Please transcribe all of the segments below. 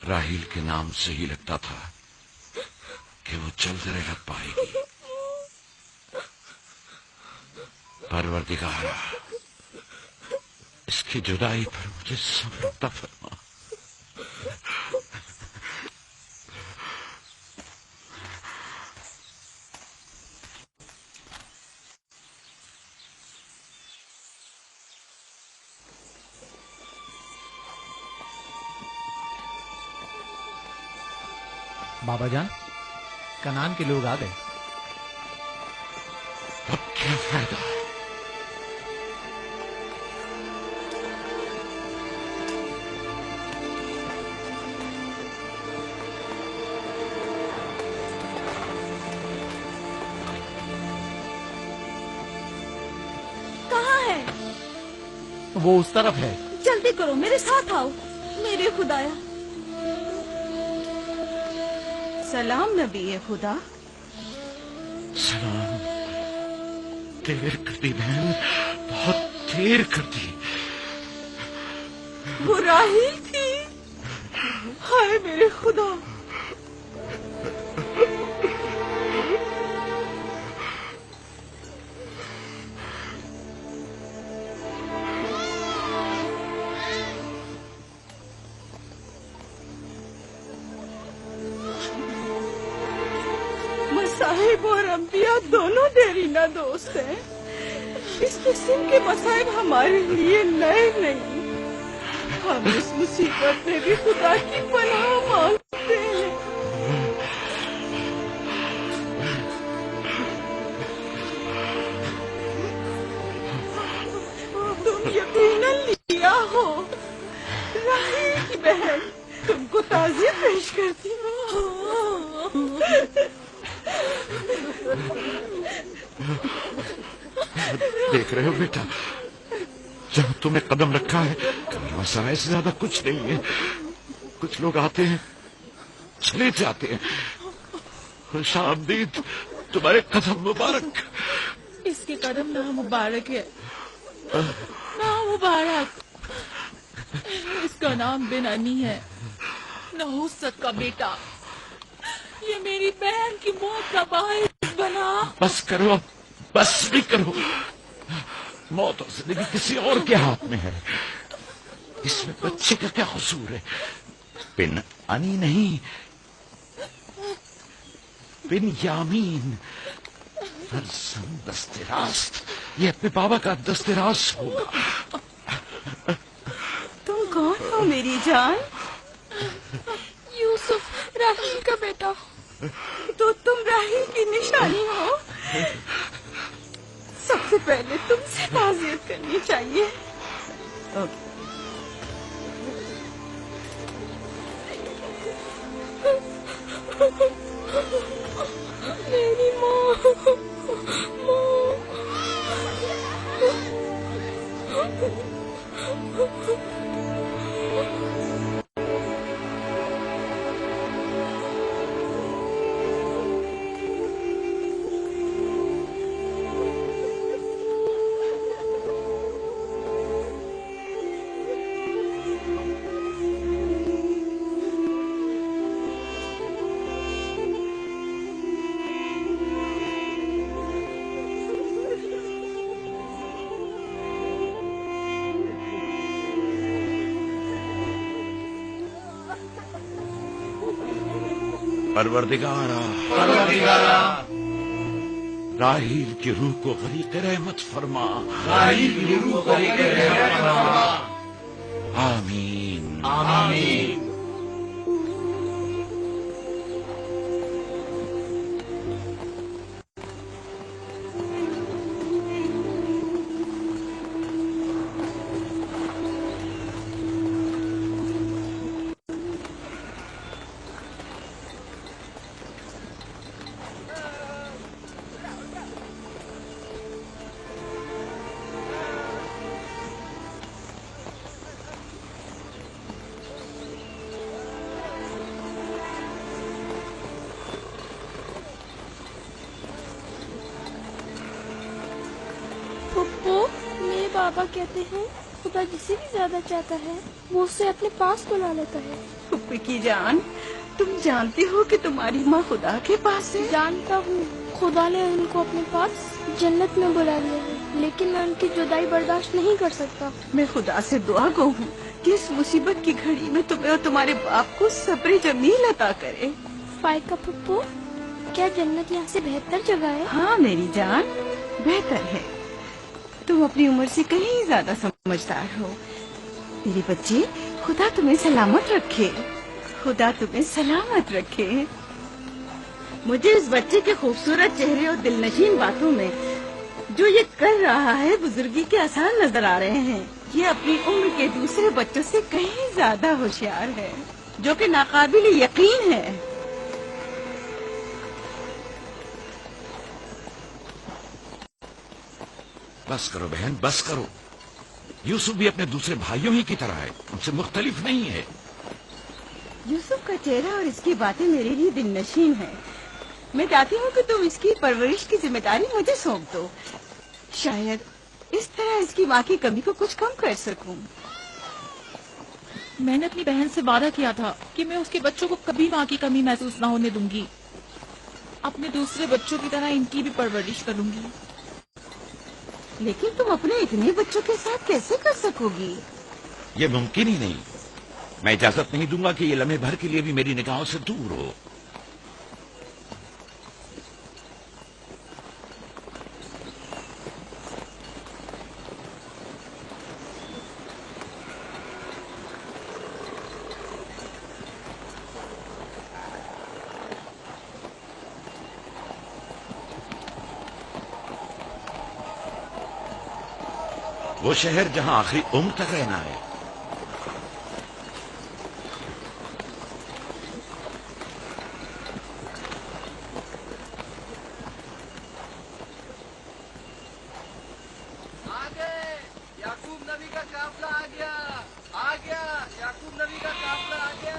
راہیل کے نام سے ہی لگتا تھا کہ وہ جلد رحلت پائے گی۔ پروردگارا، اس کی جدائی پر مجھے صبر عطا فرما۔ بابا جان، کنعان کے لوگ آ گئے۔ اب کیا فائدہ؟ کہاں ہے؟ وہ اس طرف ہے۔ جلدی کرو، میرے ساتھ آؤ۔ میرے خدایا۔ سلام نبی خدا۔ سلام۔ دیر کر دی بہن، بہت دیر کر دی۔ وہ راہیل تھی؟ ہائے میرے خدا! مصائب اور انبیاء دونوں دیرینہ دوست ہیں۔ اس قسم کے مصائب ہمارے لیے نئے نہیں۔ ہم اس مصیبت میں بھی خدا کی پناہ مانگتے ہیں۔ تم یقیناً لیا ہو، راہیل کی بہن تم کو تعزیت پیش کرتی ہوں۔ دیکھ رہے ہو بیٹا، جہاں تم نے قدم رکھا ہے کارواں سرائے سے زیادہ کچھ نہیں ہے۔ کچھ لوگ آتے ہیں، چلے جاتے ہیں۔ خوش آمدید تمہارے قدم مبارک۔ اس کے قدم نہ مبارک ہے، نہ مبارک۔ اس کا نام بن انی ہے، نحوست کا بیٹا۔ یہ میری بہن کی موت کا باعث بنا۔ بس کرو، اب بس بھی کرو۔ موت اور زندگی کسی اور کے ہاتھ میں ہے۔ اس میں بچے کا کیا قصور ہے؟ بن انی نہیں، بن یامین، فرزند دست راست۔ یہ اپنے بابا کا دست راست ہوگا۔ تم کون ہو میری جان؟ یوسف، راہیل کا بیٹا۔ تو تم راہیل کی نشانی ہو۔ سب سے پہلے تم سے تعزیت کرنی چاہیے۔ میری ماں، پروردگارا، راہیل کی روح کو غریق رحمت فرما۔ آمین آمین۔ پھپھو، میرے بابا کہتے ہیں خدا جسے بھی زیادہ چاہتا ہے وہ اسے اپنے پاس بلا لیتا ہے۔ پھپھی کی جان، تم جانتی ہو کہ تمہاری ماں خدا کے پاس ہے؟ جانتا ہوں، خدا نے ان کو اپنے پاس جنت میں بلا لیا ہے، لیکن میں ان کی جدائی برداشت نہیں کر سکتا۔ میں خدا سے دعا گو ہوں کہ اس مصیبت کی گھڑی میں تمہیں اور تمہارے باپ کو صبر جمیل عطا کرے۔ فائقہ پھپھو، کیا جنت یہاں سے بہتر جگہ ہے؟ ہاں میری جان، بہتر ہے۔ تم اپنی عمر سے کہیں زیادہ سمجھدار ہو۔ میری بچی، خدا تمہیں سلامت رکھے، خدا تمہیں سلامت رکھے۔ مجھے اس بچے کے خوبصورت چہرے اور دلنشین باتوں میں جو یہ کر رہا ہے بزرگی کے آثار نظر آ رہے ہیں۔ یہ اپنی عمر کے دوسرے بچوں سے کہیں زیادہ ہوشیار ہے، جو کہ ناقابل یقین ہے۔ بس کرو بہن، بس کرو۔ یوسف بھی اپنے دوسرے بھائیوں ہی کی طرح ہے، ان سے مختلف نہیں ہے۔ یوسف کا چہرہ اور اس کی باتیں میرے لیے دل نشین ہیں۔ میں چاہتی ہوں کہ تم اس کی پرورش کی ذمہ داری مجھے سونپ دو، شاید اس طرح اس کی ماں کی کمی کو کچھ کم کر سکوں۔ میں نے اپنی بہن سے وعدہ کیا تھا کہ میں اس کے بچوں کو کبھی ماں کی کمی محسوس نہ ہونے دوں گی، اپنے دوسرے بچوں کی طرح ان کی بھی پرورش کروں گی۔ لیکن تم اپنے اتنے بچوں کے ساتھ کیسے کر سکو گی؟ یہ ممکن ہی نہیں۔ میں اجازت نہیں دوں گا کہ یہ لمحے بھر کے لیے بھی میری نگاہوں سے دور ہو۔ وہ شہر جہاں آخری عمر تک رہنا ہے۔ یعقوب نبی کا قافلہ آ گیا، آ گیا، یعقوب نبی کا قافلہ آ گیا۔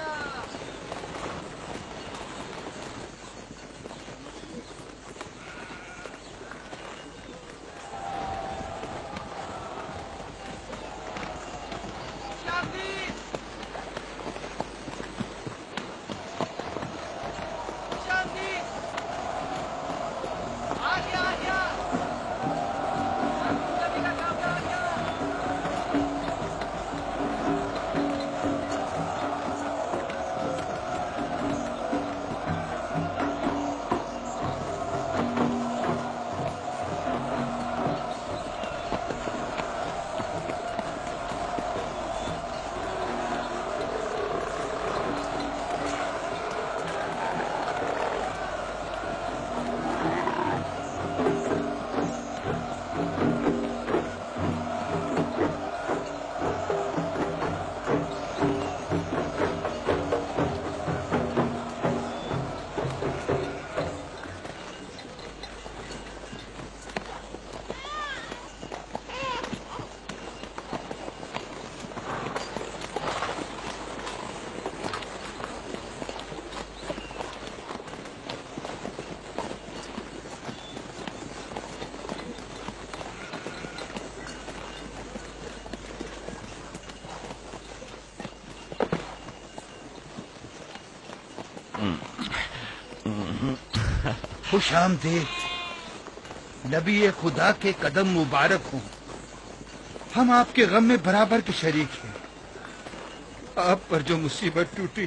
خوش آمدید، نبی خدا کے قدم مبارک ہوں۔ ہم آپ کے غم میں برابر کے شریک ہیں۔ آپ پر جو مصیبت ٹوٹی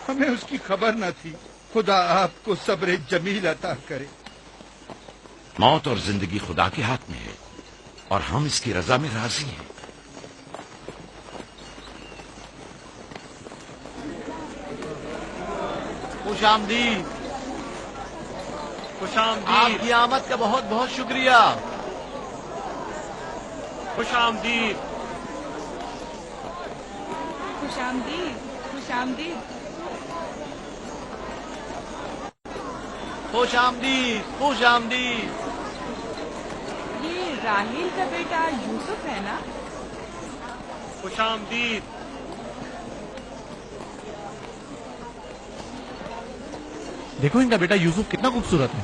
ہمیں اس کی خبر نہ تھی۔ خدا آپ کو صبر جمیل عطا کرے۔ موت اور زندگی خدا کے ہاتھ میں ہے اور ہم اس کی رضا میں راضی ہیں۔ خوش آمدید، خوش آمدید، آپ کی آمد کا بہت بہت شکریہ۔ خوش آمدید، خوش آمدید، خوش آمدید۔ خوش آمدید، خوش آمدید۔ یہ راہیل کا بیٹا یوسف ہے نا؟ خوش آمدید۔ دیکھو ان کا بیٹا یوسف کتنا خوبصورت ہے۔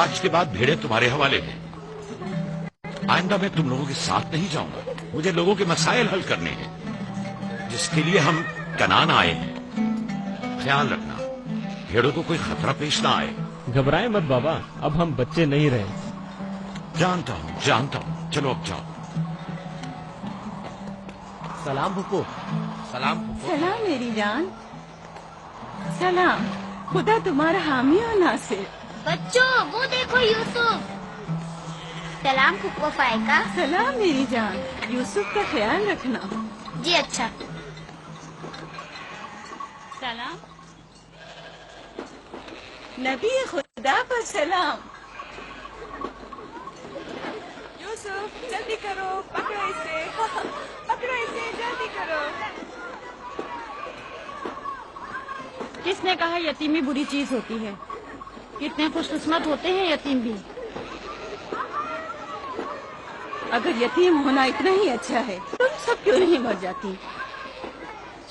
آج کے بعد بھیڑیں تمہارے حوالے ہیں. آئندہ میں تم لوگوں کے ساتھ نہیں جاؤں گا. مجھے لوگوں کے مسائل حل کرنے ہیں جس کے لیے ہم کنعان آئے ہیں. خیال رکھنا بھیڑوں کو کوئی خطرہ پیش نہ آئے. گھبرائے مت بابا، اب ہم بچے نہیں رہے. جانتا ہوں. چلو اب جاؤ. سلام پھپھو. سلام سلام میری جان. سلام. خدا تمہارا حامی اور ناصر. بچوں وہ دیکھو یوسف. سلام پھپھو فائقہ. سلام میری جان. یوسف کا خیال رکھنا. جی اچھا. سلام. نبی خدا پر سلام. یوسف جلدی کرو، پکڑو اسے، پکڑو اسے، جلدی کرو. کس نے کہا یتیمی بری چیز ہوتی ہے؟ کتنے خوش قسمت ہوتے ہیں یتیم بھی. اگر یتیم ہونا اتنا ہی اچھا ہے تم سب کیوں نہیں مر جاتی؟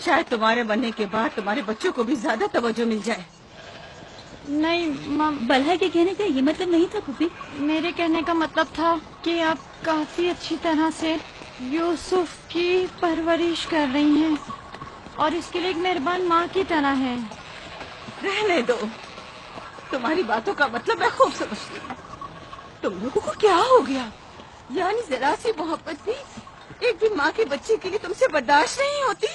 شاید تمہارے بننے کے بعد تمہارے بچوں کو بھی زیادہ توجہ مل جائے. نہیں، بلہا کے کہنے کا یہ مطلب نہیں تھا پھوپھی. میرے کہنے کا مطلب تھا کہ آپ کافی اچھی طرح سے یوسف کی پرورش کر رہی ہیں اور اس کے لیے ایک مہربان ماں کی طرح ہے. رہنے دو. تمہاری باتوں کا مطلب میں خوب سمجھتی ہوں. تم لوگوں کو کیا ہو گیا؟ یعنی ذرا سی محبت بھی ایک بھی ماں کے بچے کے لیے تم سے برداشت نہیں ہوتی؟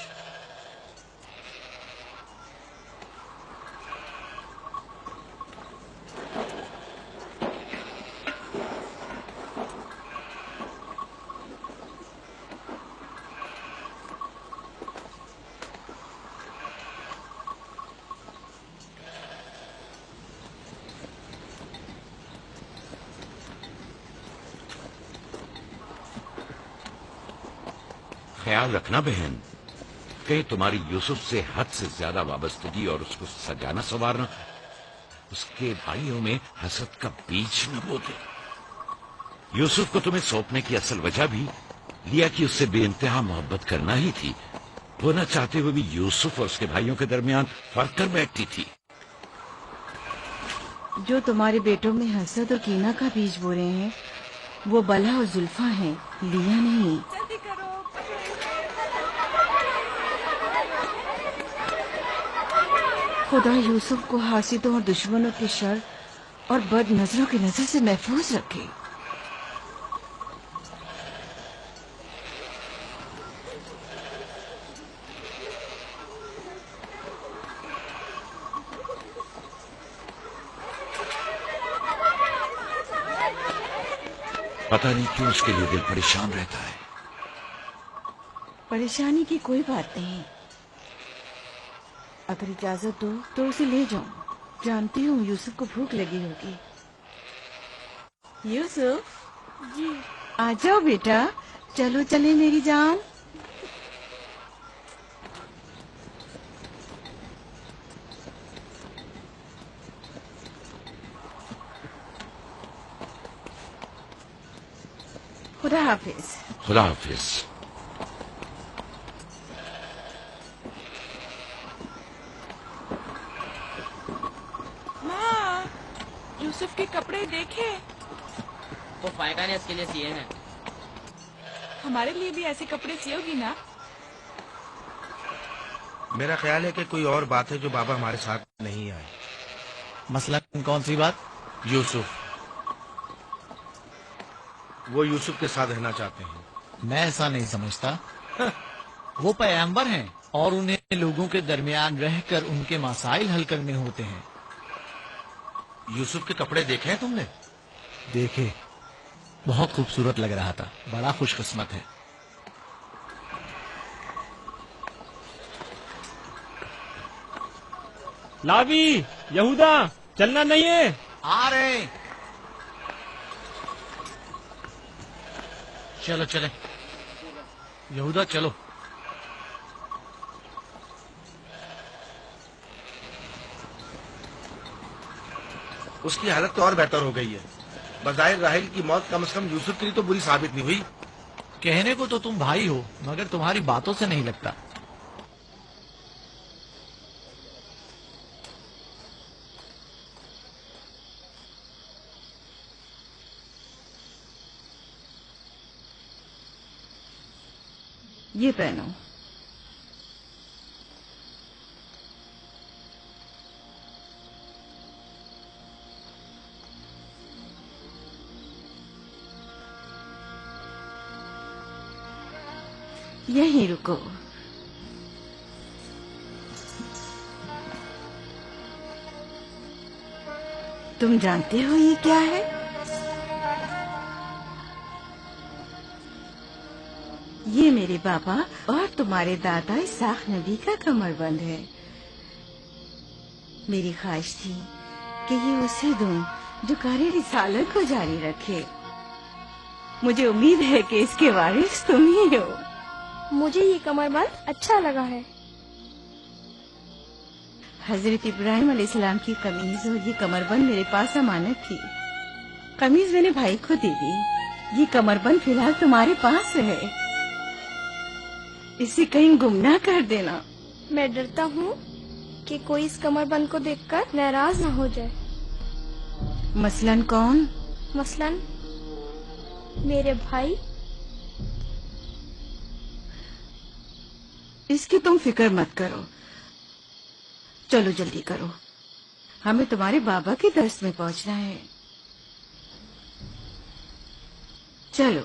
خیال رکھنا بہن، کہ تمہاری یوسف سے حد سے زیادہ وابستگی اور اس کو سجانا سنوارنا اس کے بھائیوں میں حسد کا بیج نہ بو دے. یوسف کو تمہیں سونپنے کی اصل وجہ بھی لیا کہ اس سے بے انتہا محبت کرنا ہی تھی. وہ نہ چاہتے ہوئے بھی یوسف اور اس کے بھائیوں کے درمیان فرق کر بیٹھتی تھی. جو تمہارے بیٹوں میں حسد اور کینہ کا بیج بو رہے ہیں وہ بلا اور زلفا ہیں، لیا نہیں. خدا یوسف کو حاسدوں اور دشمنوں کے شر اور بد نظروں کی نظر سے محفوظ رکھے. پتہ نہیں کیوں اس کے لیے دل پریشان رہتا ہے. پریشانی کی کوئی بات نہیں. اگر اجازت دو تو اسے لے جاؤں. جانتی ہوں یوسف کو بھوک لگی ہوگی. یوسف جی آ جاؤ بیٹا. چلو چلے میری جان. خدا حافظ. خدا حافظ. ماں، یوسف کے کپڑے دیکھے. وہ فائقہ نے اس کے لیے سیے ہیں. ہمارے لیے بھی ایسے کپڑے سیو گی نا؟ میرا خیال ہے کہ کوئی اور بات ہے جو بابا ہمارے ساتھ نہیں آئے. مثلاً کون سی بات؟ یوسف، وہ یوسف کے ساتھ رہنا چاہتے ہیں. میں ایسا نہیں سمجھتا. وہ پیغمبر ہیں اور انہیں لوگوں کے درمیان رہ کر ان کے مسائل حل کرنے ہوتے ہیں. یوسف کے کپڑے دیکھے ہیں تم نے؟ دیکھے، بہت خوبصورت لگ رہا تھا. بڑا خوش قسمت ہے. لاوی، یہودا، چلنا نہیں ہے. آ رہے. چلو چلے. یہودا چلو. اس کی حالت تو اور بہتر ہو گئی ہے. بظاہر راحیل کی موت کم از کم یوسف کے لیے تو بری ثابت نہیں ہوئی. کہنے کو تو تم بھائی ہو مگر تمہاری باتوں سے نہیں لگتا. یہ پہنو. یہیں رکو. تم جانتے ہو یہ کیا ہے؟ یہ میرے بابا اور تمہارے دادا اسحاق نبی کا کمر بند ہے. میری خواہش تھی کہ یہ اسے دوں جو کار رسالت کو جاری رکھے. مجھے امید ہے کہ اس کے وارث تم ہی ہو. مجھے یہ کمر بند اچھا لگا ہے. حضرت ابراہیم علیہ السلام کی قمیض اور یہ کمر بند میرے پاس امانت تھی. قمیض میں نے بھائی کو دے دی. یہ کمر بند فی الحال تمہارے پاس ہے. اسے کہیں گم نہ کر دینا. میں ڈرتا ہوں کہ کوئی اس کمر بند کو دیکھ کر ناراض نہ ہو جائے. مثلاً کون؟ مثلاً میرے بھائی. اس کی تم فکر مت کرو. چلو جلدی کرو، ہمیں تمہارے بابا کے درس میں پہنچنا ہے. چلو.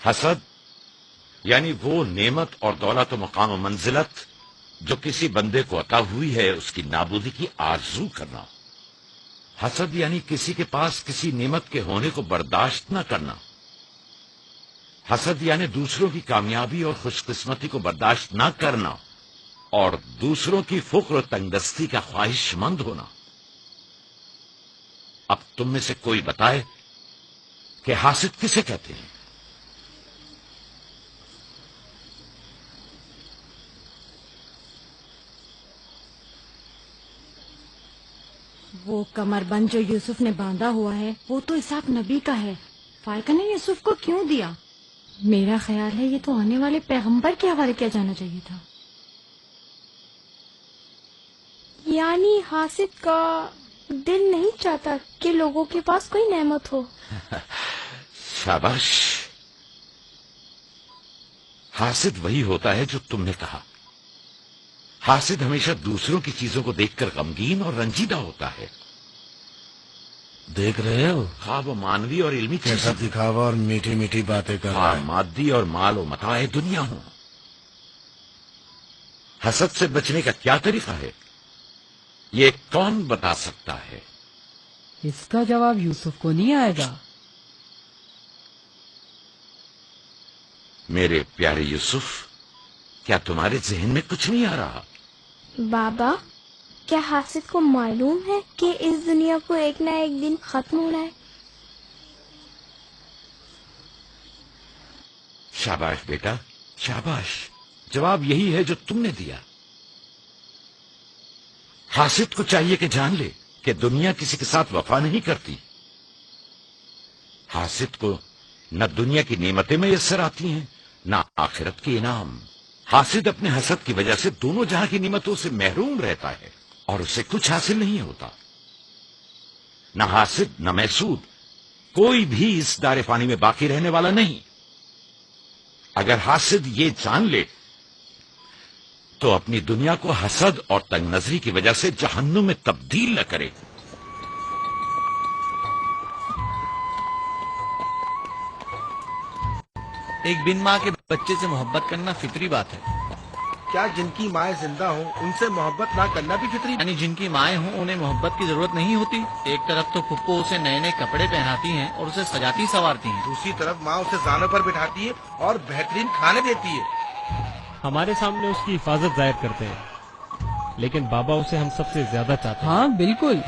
حسد یعنی وہ نعمت اور دولت و مقام و منزلت جو کسی بندے کو عطا ہوئی ہے اس کی نابودی کی آرزو کرنا. حسد یعنی کسی کے پاس کسی نعمت کے ہونے کو برداشت نہ کرنا. حسد یعنی دوسروں کی کامیابی اور خوش قسمتی کو برداشت نہ کرنا اور دوسروں کی فقر و تنگدستی کا خواہش مند ہونا. اب تم میں سے کوئی بتائے کہ حاسد کسے کہتے ہیں؟ وہ کمر بند جو یوسف نے باندھا ہوا ہے وہ تو اسحاق نبی کا ہے. فائقہ نے یوسف کو کیوں دیا؟ میرا خیال ہے یہ تو آنے والے پیغمبر کے حوالے کیا جانا چاہیے تھا. یعنی حاسد کا دل نہیں چاہتا کہ لوگوں کے پاس کوئی نعمت ہو. شاباش. حاسد وہی ہوتا ہے جو تم نے کہا. حاسد ہمیشہ دوسروں کی چیزوں کو دیکھ کر غمگین اور رنجیدہ ہوتا ہے. دیکھ رہے ہو خواب و مانوی اور علمی کیسا دکھاوا اور میٹھی میٹھی باتیں کر رہا ہے. مادی اور مال و متاع دنیا ہوں. حسد سے بچنے کا کیا طریقہ ہے یہ کون بتا سکتا ہے؟ اس کا جواب یوسف کو نہیں آئے گا. میرے پیارے یوسف، کیا تمہارے ذہن میں کچھ نہیں آ رہا؟ بابا، کیا حاسد کو معلوم ہے کہ اس دنیا کو ایک نہ ایک دن ختم ہونا ہے؟ شاباش بیٹا، شاباش. جواب یہی ہے جو تم نے دیا. حاسد کو چاہیے کہ جان لے کہ دنیا کسی کے ساتھ وفا نہیں کرتی. حاسد کو نہ دنیا کی نعمتیں میسر آتی ہیں نہ آخرت کے انعام. حاسد اپنے حسد کی وجہ سے دونوں جہاں کی نعمتوں سے محروم رہتا ہے اور اسے کچھ حاصل نہیں ہوتا. نہ حاسد نہ محسود کوئی بھی اس دار فانی میں باقی رہنے والا نہیں. اگر حاسد یہ جان لے تو اپنی دنیا کو حسد اور تنگ نظری کی وجہ سے جہنم میں تبدیل نہ کرے. ایک بن ماں کے بچے سے محبت کرنا فطری بات ہے. کیا جن کی مائیں زندہ ہوں ان سے محبت نہ کرنا بھی فطری؟ یعنی جن کی مائیں ہوں انہیں محبت کی ضرورت نہیں ہوتی. ایک طرف تو پھپھو اسے نئے نئے کپڑے پہناتی ہیں اور اسے سجاتی سنوارتی ہیں، دوسری طرف ماں اسے زانوں پر بٹھاتی ہے اور بہترین کھانے دیتی ہے. ہمارے سامنے اس کی حفاظت ظاہر کرتے ہیں لیکن بابا اسے ہم سب سے زیادہ چاہتے ہیں. ہاں بالکل.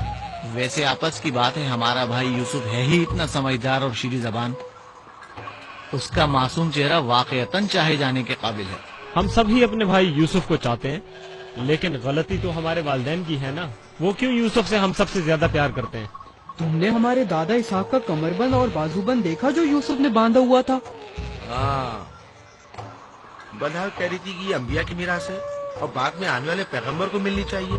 ویسے آپس کی بات ہے، ہمارا بھائی یوسف ہے ہی اتنا سمجھدار اور شیریں زبان. اس کا معصوم چہرہ واقعتاً چاہے جانے کے قابل ہے. ہم سب ہی اپنے بھائی یوسف کو چاہتے ہیں لیکن غلطی تو ہمارے والدین کی ہے نا. وہ کیوں یوسف سے ہم سب سے زیادہ پیار کرتے ہیں؟ تم نے ہمارے دادا اسحاق کا کمر بند اور بازو بند دیکھا جو یوسف نے باندھا ہوا تھا؟ ہاں، بلحال کہہ رہی تھی کہ یہ انبیاء کی میراث ہے اور بعد میں آنے والے پیغمبر کو ملنی چاہیے.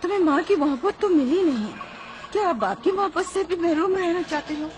تمہیں ماں کی محبت تو ملی نہیں، کیا آپ باپ کی محبت سے بھی محروم رہنا چاہتے ہو؟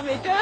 بیٹا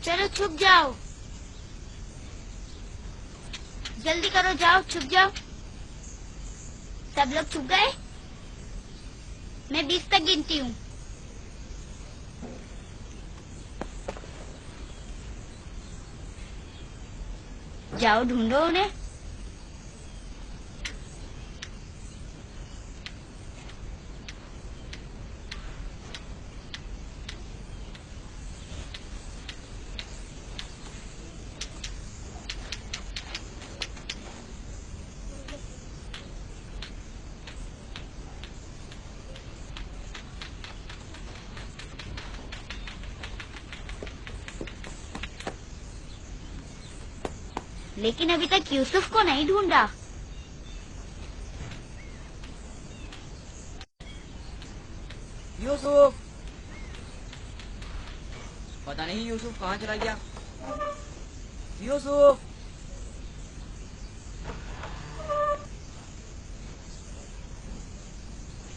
چلو چھپ جاؤ، جلدی کرو، جاؤ چھپ جاؤ۔ سب لوگ چھپ گئے؟ میں 20 تک گنتی ہوں۔ جاؤ ڈھونڈو انہیں۔ لیکن ابھی تک یوسف کو نہیں ڈھونڈا۔ یوسف، پتہ نہیں یوسف کہاں چلا گیا۔ یوسف،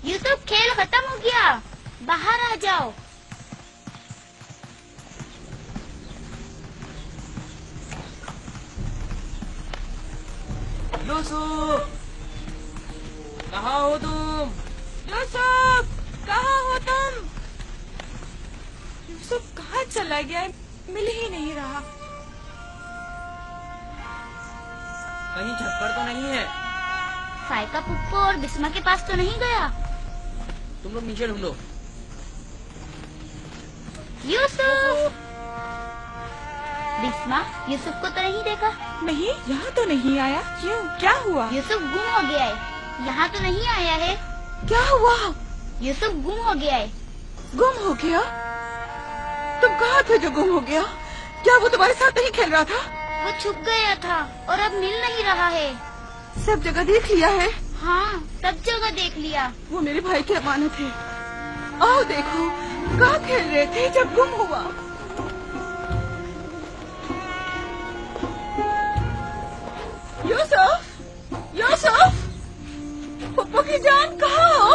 یوسف کھیل ختم ہو گیا، باہر آ جاؤ۔ یوسف، کہاں ہو تم؟ یوسف، کہاں ہو تم؟ یوسف کہاں چلا گیا ہے؟ مل ہی نہیں رہا۔ کہیں چھت پر تو نہیں ہے؟ فائقہ پپو اور بسما کے پاس تو نہیں گیا؟ تم لوگ نیچے ڈھونڈو۔ یوسف، بسما یوسف کو تو نہیں دیکھا؟ نہیں، یہاں تو نہیں آیا۔ کیوں، کیا ہوا؟ یوسف گم ہو گیا ہے، یہاں تو نہیں آیا ہے۔ کیا ہوا؟ یوسف گم ہو گیا ہے۔ گم ہو گیا؟ تم کہاں تھے جو گم ہو گیا؟ کیا وہ تمہارے ساتھ نہیں کھیل رہا تھا؟ وہ چھپ گیا تھا اور اب مل نہیں رہا ہے۔ سب جگہ دیکھ لیا ہے؟ ہاں، سب جگہ دیکھ لیا۔ وہ میرے بھائی کی امانت ہے۔ آؤ دیکھو، کہاں کھیل رہے تھے جب گم ہوا؟ یوسف، یوسف، پپو کی جان کہاں ہو؟